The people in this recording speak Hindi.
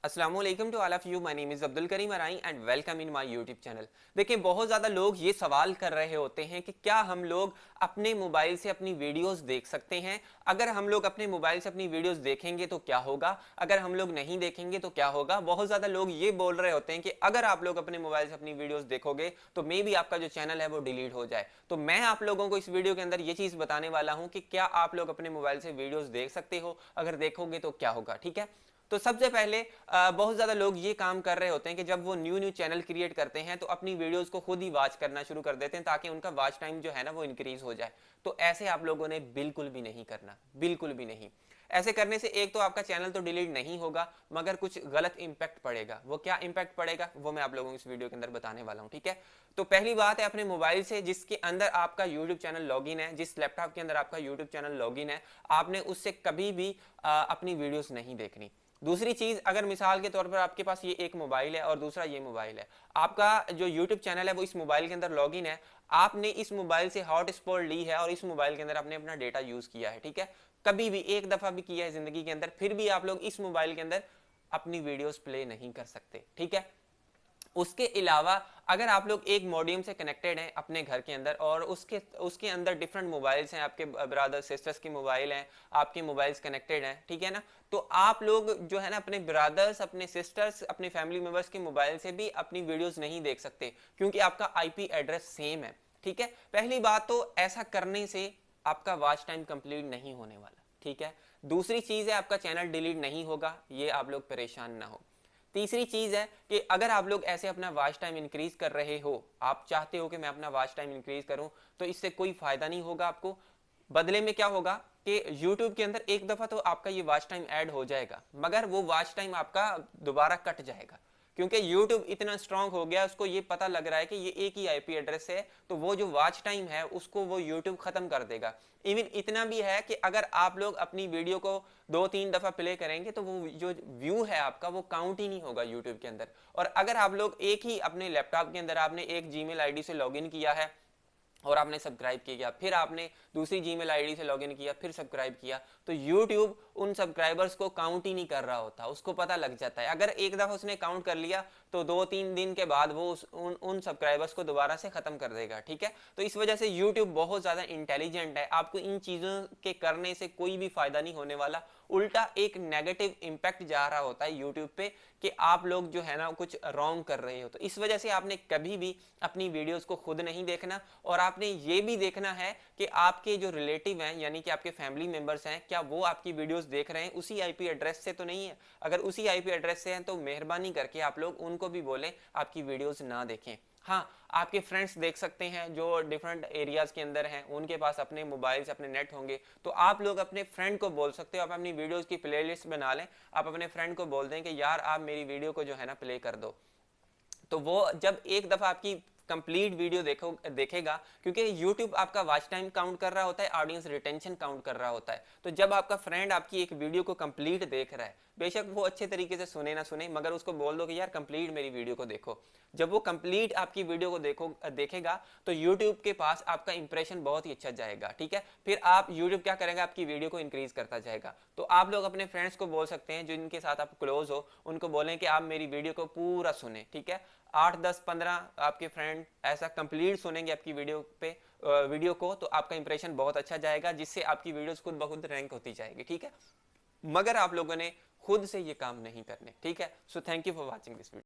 अस्सलाम वालेकुम to all of you. My name is Abdul Karim Arai and welcome in my YouTube channel. देखिए, बहुत ज़्यादा लोग ये सवाल कर रहे होते हैं कि क्या हम लोग अपने मोबाइल से अपनी वीडियोस देख सकते हैं। अगर हम लोग अपने मोबाइल से अपनी वीडियोस देखेंगे तो क्या होगा, अगर हम लोग नहीं देखेंगे तो क्या होगा। बहुत ज़्यादा लोग ये बोल रहे होते हैं कि अगर आप लोग अपने मोबाइल से अपनी वीडियोस देखोगे तो मे बी आपका जो चैनल है वो डिलीट हो जाए। तो मैं आप लोगों को इस वीडियो के अंदर ये चीज़ बताने वाला हूँ कि क्या आप लोग अपने मोबाइल से वीडियोस देख सकते हो, अगर देखोगे तो क्या होगा। ठीक है, तो सबसे पहले बहुत ज़्यादा लोग ये काम कर रहे होते हैं कि जब वो न्यू न्यू चैनल क्रिएट करते हैं तो अपनी वीडियोस को खुद ही वॉच करना शुरू कर देते हैं ताकि उनका वॉच टाइम जो है ना वो इंक्रीज हो जाए। तो ऐसे आप लोगों ने बिल्कुल भी नहीं करना, बिल्कुल भी नहीं। ऐसे करने से एक तो आपका चैनल तो डिलीट नहीं होगा, मगर कुछ गलत इंपैक्ट पड़ेगा। वो क्या इंपैक्ट पड़ेगा वो मैं आप लोगों को इस वीडियो के अंदर बताने वाला हूँ। ठीक है, तो पहली बात है, अपने मोबाइल से जिसके अंदर आपका यूट्यूब चैनल लॉगिन है, जिस लैपटॉप के अंदर आपका यूट्यूब चैनल लॉगिन है, आपने उससे कभी भी अपनी वीडियोस नहीं देखनी। दूसरी चीज, अगर मिसाल के तौर पर आपके पास ये एक मोबाइल है और दूसरा ये मोबाइल है, आपका जो यूट्यूब चैनल है वो इस मोबाइल के अंदर लॉगिन है, आपने इस मोबाइल से हॉटस्पॉट ली है और इस मोबाइल के अंदर आपने अपना डेटा यूज किया है। ठीक है, कभी भी एक दफा भी किया है जिंदगी के अंदर, फिर भी आप लोग इस मोबाइल के अंदर अपनी वीडियोस प्ले नहीं कर सकते। ठीक है, उसके अलावा अगर आप लोग एक मॉड्यूम से कनेक्टेड हैं अपने घर के अंदर और उसके उसके अंदर डिफरेंट मोबाइल्स हैं, आपके ब्रदर सिस्टर्स के मोबाइल हैं, आपके मोबाइल्स कनेक्टेड हैं, ठीक है ना, तो आप लोग जो है ना अपने ब्रदर्स, अपने सिस्टर्स, अपने फैमिली मेंबर्स के मोबाइल से भी अपनी वीडियोस नहीं देख सकते क्योंकि आपका आईपी एड्रेस सेम है। ठीक है, पहली बात तो ऐसा करने से आपका वॉच टाइम कंप्लीट नहीं होने वाला। ठीक है, दूसरी चीज है, आपका चैनल डिलीट नहीं होगा, ये आप लोग परेशान ना हो। तीसरी चीज है कि अगर आप लोग ऐसे अपना वॉच टाइम इंक्रीज कर रहे हो, आप चाहते हो कि मैं अपना वॉच टाइम इंक्रीज करूं, तो इससे कोई फायदा नहीं होगा आपको। बदले में क्या होगा कि YouTube के अंदर एक दफा तो आपका ये वॉच टाइम ऐड हो जाएगा, मगर वो वॉच टाइम आपका दोबारा कट जाएगा क्योंकि YouTube इतना स्ट्रांग हो गया, उसको ये पता लग रहा है कि ये एक ही आईपी एड्रेस है, तो वो जो वॉच टाइम है उसको वो YouTube खत्म कर देगा। इवन इतना भी है कि अगर आप लोग अपनी वीडियो को 2-3 दफा प्ले करेंगे तो वो जो व्यू है आपका वो काउंट ही नहीं होगा यूट्यूब के अंदर। और अगर आप लोग एक ही अपने लैपटॉप के अंदर आपने एक जीमेल आईडी से लॉगिन किया है और आपने सब्सक्राइब किया, फिर आपने दूसरी जीमेल आईडी से लॉगिन किया, फिर सब्सक्राइब किया, तो YouTube उन सब्सक्राइबर्स को काउंट ही नहीं कर रहा होता, उसको पता लग जाता है। अगर एक दफा उसने काउंट कर लिया तो 2-3 दिन के बाद वो उन सब्सक्राइबर्स को दोबारा से खत्म कर देगा। ठीक है, तो इस वजह से YouTube बहुत ज्यादा इंटेलिजेंट है, आपको इन चीजों के करने से कोई भी फायदा नहीं होने वाला, उल्टा एक नेगेटिव इंपैक्ट जा रहा होता है यूट्यूब पे कि आप लोग जो है ना कुछ रॉन्ग कर रहे हो। तो इस वजह से आपने कभी भी अपनी वीडियोस को खुद नहीं देखना, और आपने ये भी देखना है कि आपके जो रिलेटिव हैं यानी कि आपके फैमिली मेंबर्स हैं, क्या वो आपकी वीडियोस देख रहे हैं, उसी आईपी एड्रेस से तो नहीं है। अगर उसी आईपी एड्रेस से हैं तो मेहरबानी करके आप लोग उनको भी बोलें आपकी वीडियोस ना देखें। हाँ, आपके फ्रेंड्स देख सकते हैं जो डिफरेंट एरियाज के अंदर हैं, उनके पास अपने मोबाइल्स, अपने नेट होंगे, तो आप लोग अपने फ्रेंड को बोल सकते हो, आप अपनी वीडियोस की प्लेलिस्ट बना लें, आप अपने फ्रेंड को बोल दें कि यार आप मेरी वीडियो को जो है ना प्ले कर दो। तो वो जब एक दफा आपकी कंप्लीट वीडियो देखेगा, क्योंकि YouTube आपका वॉच टाइम काउंट कर रहा होता है, ऑडियंस रिटेंशन काउंट कर रहा होता है, तो जब आपका फ्रेंड आपकी एक वीडियो को कंप्लीट देख रहा है, बेशक वो अच्छे तरीके से सुने ना सुने, मगर उसको बोल दो कि यार कंप्लीट मेरी वीडियो को देखो। जब वो कंप्लीट आपकी वीडियो को देखेगा तो YouTube के पास आपका इंप्रेशन बहुत ही अच्छा जाएगा। ठीक है, फिर आप YouTube क्या करेगा, आपकी वीडियो को इंक्रीज करता जाएगा। तो आप लोग अपने फ्रेंड्स को बोल सकते हैं जिनके साथ आप क्लोज हो, उनको बोलें कि आप मेरी वीडियो को पूरा सुने। ठीक है, 8-10-15 आपके फ्रेंड ऐसा कंप्लीट सुनेंगे आपकी वीडियो को, तो आपका इंप्रेशन बहुत अच्छा जाएगा, जिससे आपकी वीडियोस खुद ब खुद रैंक होती जाएगी। ठीक है, मगर आप लोगों ने खुद से ये काम नहीं करने। ठीक है, so thank you for watching this video.